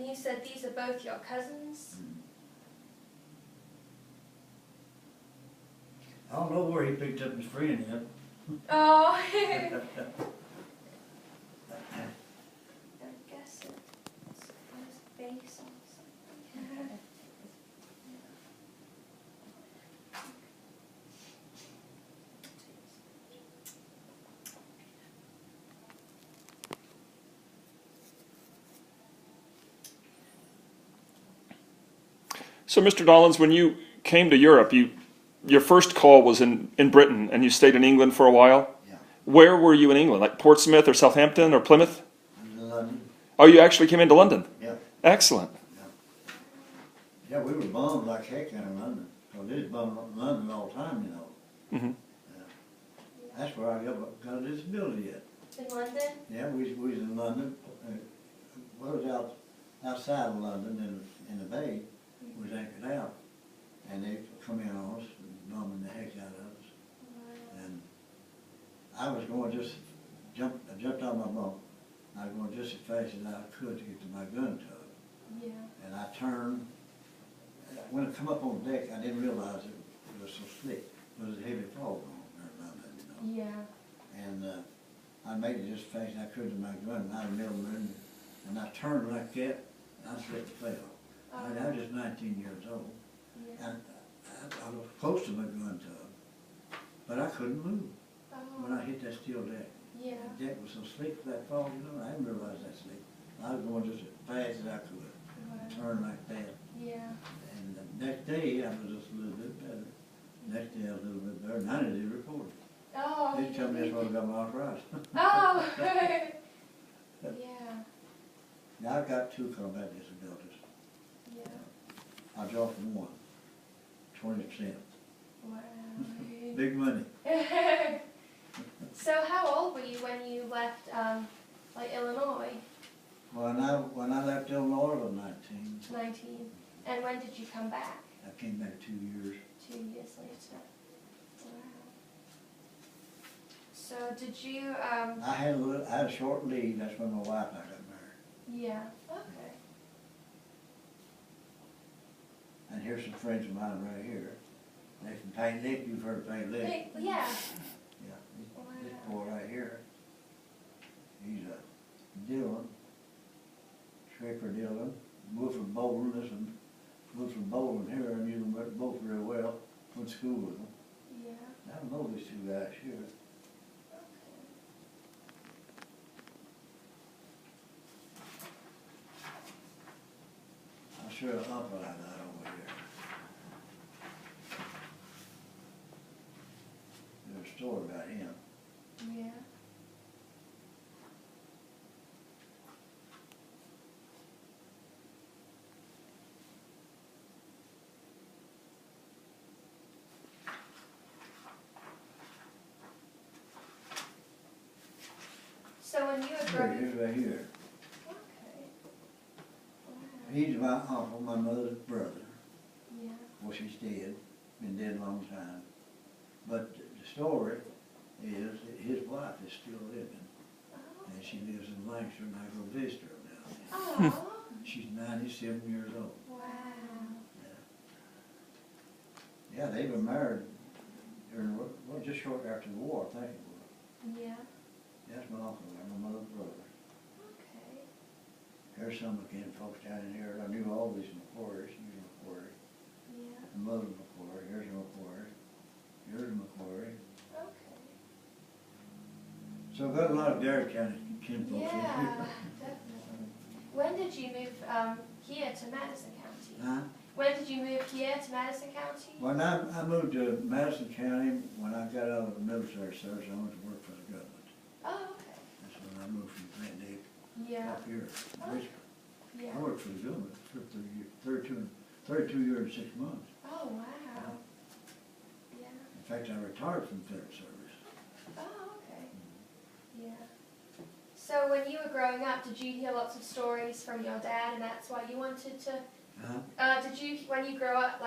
you said these are both your cousins? I don't know where he picked up his friend yet. Oh. I guess it's on his face or something. So, Mr. Dollins, when you came to Europe, your first call was in Britain, and you stayed in England for a while? Yeah. Where were you in England? Like Portsmouth or Southampton or Plymouth? In London. Oh, you actually came into London? Yeah. Excellent. Yeah, we were bummed like heck out of London. Because they was bummed in London all the time, you know. Mm-hmm. That's where I got a disability at. In London? Yeah, we was in London. We was outside of London in the bay. We was anchored out. And they come in on us, bombing the heck out of us. Wow. And I was going I jumped out of my bunk. I was going just as fast as I could to get to my gun tub. Yeah. And I turned. When I come up on deck, I didn't realize it was so slick. There was a heavy fog on around that, you know. Yeah. And I made it just as fast as I could to my gun, out of the middle of it, and I turned like that, and I slipped and fell. I was just 19 years old. Yeah. And I was close to my gun tub, but I couldn't move when I hit that steel deck. Yeah. The deck was so slick with that fog, you know, I didn't realize that slick. I was going just as fast as I could, turn like that. Yeah. And the next day, I was just a little bit better. Next day, I was a little bit better, and I didn't report it. Oh. They tell me that's why I got my arthritis. Oh. Yeah. Now, I've got 2 combat disabilities. Yeah. I draw from one, 20%. Wow. Big money. So how old were you when you left, like Illinois? When I left Illinois, I was 19. 19. And when did you come back? I came back 2 years. 2 years later. Wow. So did you, I had a short leave. That's when my wife and I got married. yeah, okay. And here's some friends of mine right here. They're from Paint Lick. You've heard of Paint Lick? Wait, yeah. Yeah. This boy right here. He's a Dillon. Schraper Dillon. Wilford Bolden. This one. Wilford Bolden here. I knew them both real well. Went to school with them. Yeah. I don't know these 2 guys here. I'm sure an uncle I got over here. There's a story about him. Yeah. So when you were growing... He's right here. Okay. Wow. He's my uncle, my mother's brother. Yeah. Well, she's dead, been dead a long time. But the story is that his wife is still living, Oh. and she lives in Lancaster, and I go visit her now. Oh. She's 97 years old. Wow. Yeah, they were married during, well, just short after the war, I think it was. Yeah. That's my uncle, my mother's brother. Okay. Here's some of the kin folks down in here. I knew all these McQuarries. Here's McQuarrie. Yeah. My mother's McQuarrie. Here's McQuarrie. Here's McQuarrie. Okay. So I've got a lot of Garrett County kin folks in Yeah, here. definitely. When did you move here to Madison County? Huh? When did you move here to Madison County? When I moved to Madison County, when I got out of the military service, I went to work for the government. Oh, okay. That's when I moved from Flint Dick Yeah. up here, Oh. Richmond. Yeah. I worked for the government for 32 years and 6 months. Oh, wow. Yeah. In fact, I retired from federal service. Oh, okay. Yeah. So when you were growing up, did you hear lots of stories from your dad, and that's why you wanted to? Did you, when you grew up,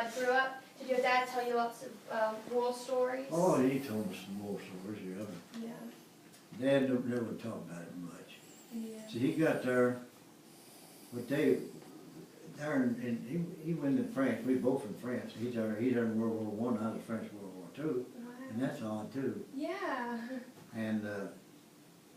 did your dad tell you lots of war stories? Oh, he told us some more stories, yeah. Yeah. Dad never talked about it much. Yeah. See, he got there, what they there he went to France, we both from France, he's in World War I, I was French World War II, Wow. and that's odd too. Yeah. And,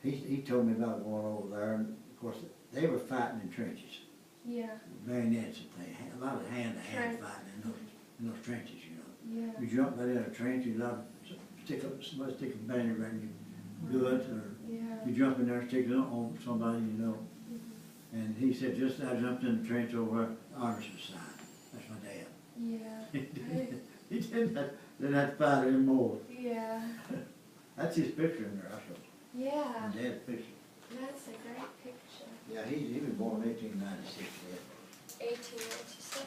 he told me about going over there, and of course, they were fighting in trenches, Yeah. bayonets and things, a lot of hand-to-hand Trench. fighting in those trenches, you know. Yeah. You jump right in a trench, you love, somebody stick a banner around your goods, or Yeah. you jump in there, stick it on somebody you know. And he said, just I jumped in the trench over Armistice sign. That's my dad. Yeah. He didn't have to fight anymore. Yeah. That's his picture in there, I saw. Yeah. My dad's picture. That's a great picture. Yeah, he was born in 1896, yeah. 1896.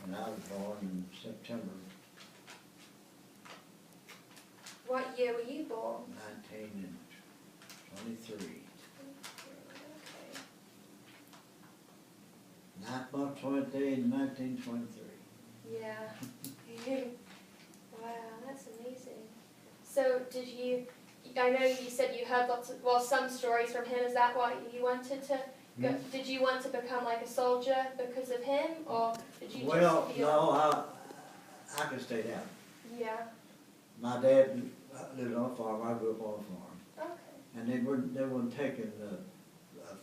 And I was born in September What year were you born? 1923. Okay. 9th month, 20th day in 1923. Yeah. Wow, that's amazing. So did you, I know you said you heard lots of, well, some stories from him. Is that why you wanted to go? Did you want to become like a soldier because of him, or did you Well, just feel? no, I could stay down. Yeah. My dad lived on a farm, I grew up on a farm. Okay. And they weren't taking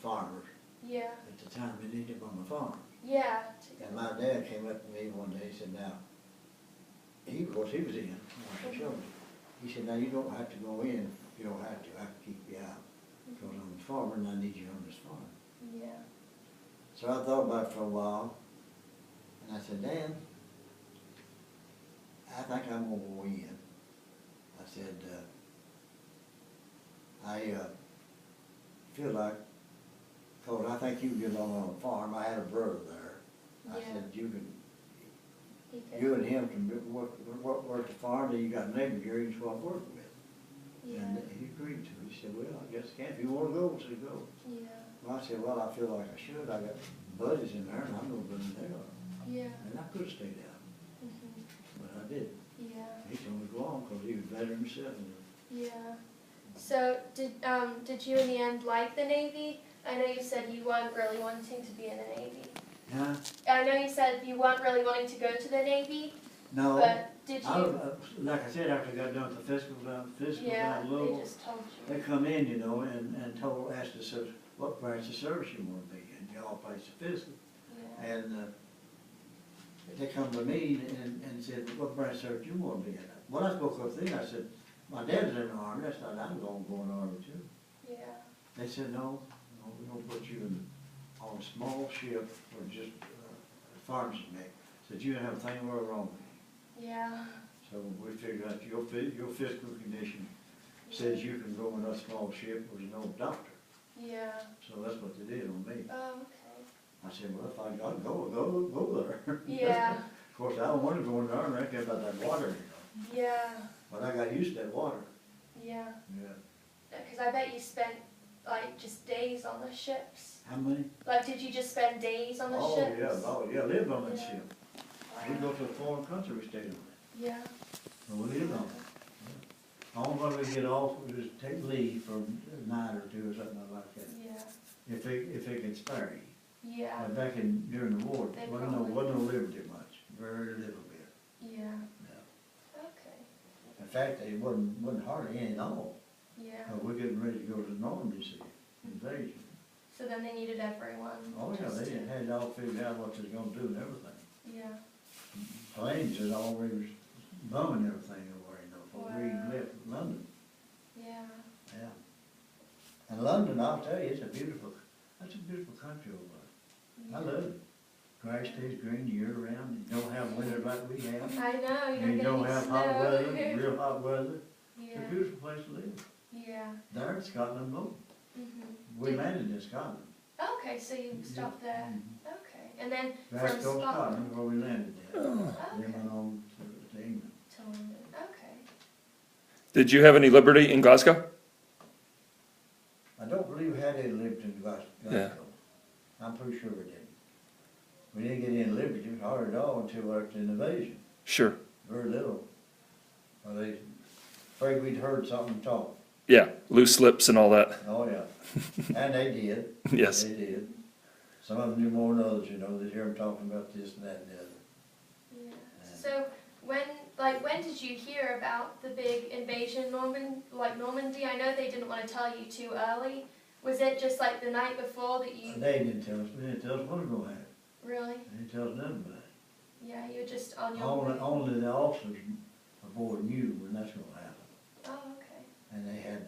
farmers Yeah. at the time, they needed them on the farm. Yeah. And my dad came up to me one day, he said, now, of course, he was in, like I showed you. He said, now, you don't have to go in, if you don't have to, I can keep you out. Because I'm a farmer and I need you on this farm. Yeah. So I thought about it for a while, and I said, Dan, I think I'm gonna go in. I said, I feel like, cause I think you can get along on a farm. I had a brother there. I Yeah. said, He could. you and him can work the farm, then you got a neighbor here you can swap work with. Yeah. And he agreed to it. He said, well, I guess I can. If you wanna go, so go. Yeah. Well, I said, well, I feel like I should. I got buddies in there and I'm gonna go in there. Yeah. And I could've stayed out, Mhm. but I didn't. Yeah. He told me to go on because he was better himself. Yeah. So did you in the end like the Navy? I know you said you weren't really wanting to be in the Navy. Huh? I know you said you weren't really wanting to go to the Navy, No. but did you? Like I said, after I got done with the fiscal Yeah, down they Louisville, just told they you. come in, you know, and asked us what branch of service you want to be in. You all place the fiscal. Yeah. And they come to me and said, what branch of service you want to be in? Well, I spoke up then, I said, my dad's in the Army. I said, I'm going to go in the Army too. Yeah. They said, no, we're going to put you on a small ship or just farmers make. Said, you don't have a thing wrong with you. Yeah. So we figured out your physical condition says you can go in a small ship with no doctor. Yeah. So that's what they did on me. Oh, okay. I said, well, if I got to go there. Yeah. Of course, I don't want to go in the Army, I care about that water, you know. Yeah. But I got used to that water. Yeah. Yeah. Because I bet you spent like just days on the ships. How many? Like, did you just spend days on the Oh, ships? yeah, lived on that Yeah. ship. Wow. We'd go to a foreign country, we stayed on it. Yeah. And we lived on it. Only when we get off, we just take leave for a night or two or something like that. Yeah. If they can spare you. Yeah. But back during the war, They wasn't probably- no liberty much, very little bit. Yeah. No. Okay. In fact, it wasn't hardly any at all. Yeah. We're getting ready to go to Normandy, see, invasion. So then they needed everyone. Oh, yeah, just they to- had it all figured out what they was gonna do and everything. Yeah. Planes had already bumming everything over, you know, before we Wow. left London. Yeah. Yeah. And London, I'll tell you, that's a beautiful country over there. I love it. Grass stays green year round, you don't have winter like we have. I know, you And you don't don't get any have hot snow. weather, real hot weather. It's Yeah. a beautiful place to live. Yeah. There in Scotland, no. Mhm. We landed in Scotland. Okay, so you stopped there. Okay. And then from Glasgow, Scotland Scotland, where we landed there. Then okay. went on to England. to London. Okay. Did you have any liberty in Glasgow? I don't believe we had any liberty in Glasgow. I'm pretty sure we didn't. We didn't get any liberty hard at all until after the invasion. Sure. Very little. Well, they afraid we'd heard something talk. Yeah, loose lips and all that. Oh, yeah. And they did. Yes. They did. Some of them knew more than others, you know, they hear them talking about this and that and the other. Yeah. So when did you hear about the big invasion Normandy? I know they didn't want to tell you too early. Was it just like the night before that you? They didn't tell us, they didn't tell us what was gonna happen. Really? They didn't tell us nothing about it. Yeah, you were just on your way. Only the officers aboard knew when that's gonna happen. Oh, okay. And they had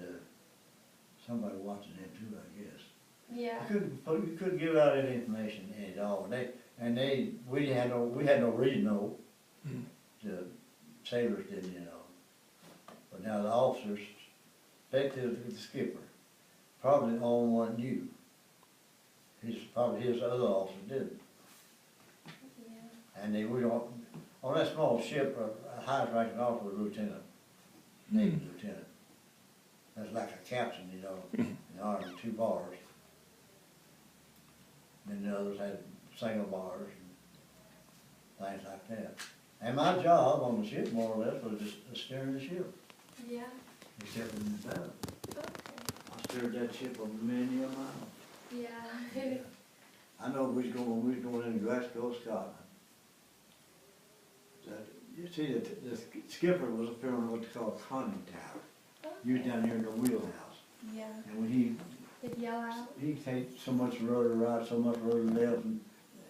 somebody watching them too, I guess. Yeah. You couldn't give out any information at all. We had no reason to know. The sailors didn't, you know. But now the officers, especially the skipper, probably the only one knew. Probably his other officer didn't. Yeah. And we don't, on that small ship, a highest ranking officer was lieutenant, Navy lieutenant. That's like a captain, you know, in the Army, 2 bars. And then the others had single bars and things like that. And my job on the ship, more or less, was just steering the ship, Yeah. except in the battle. Okay. I steered that ship a many a mile. Yeah. I know we was going into Glasgow, Scotland. You see, the skipper was up there on what they call a conning tower. He was down here in the wheelhouse. Yeah. And when They'd yell out. he'd take so much rudder right, so much rudder left,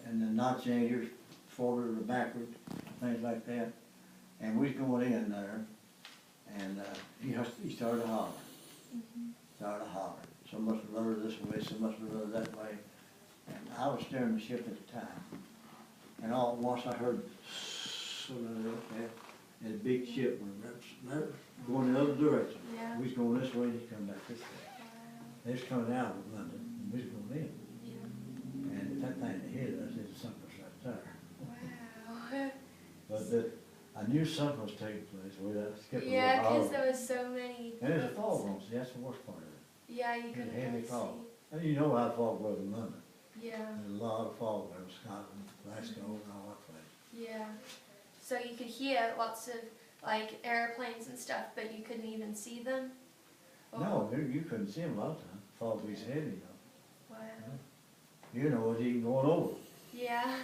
and the knot changers forward or backward, things like that. And we was going in there, and he started hollering. Started hollering. So much rudder this way, so much rudder that way. And I was steering the ship at the time. And all at once I heard sort of like that, and a big ship was going the other direction. Yeah. We was going this way, he's coming back this way. Wow. They was coming out of London, and we was going in. Yeah. And that thing that hit us, it sunk us right there. Wow. But I knew something was taking place, the way that skipper was Yeah, because hollering. there was so many. And there's a fog on, see, that's the worst part of it. Yeah, you It's couldn't a heavy really fog. see. And you know how fog was in London. Yeah. There's a lot of fog there in Scotland, Glasgow, and all that place. Yeah. So you could hear lots of like airplanes and stuff, but you couldn't even see them? Or- No, you couldn't see them a lot of times. Fog was heavy, you know. Wow. You know, it was even going over. Yeah.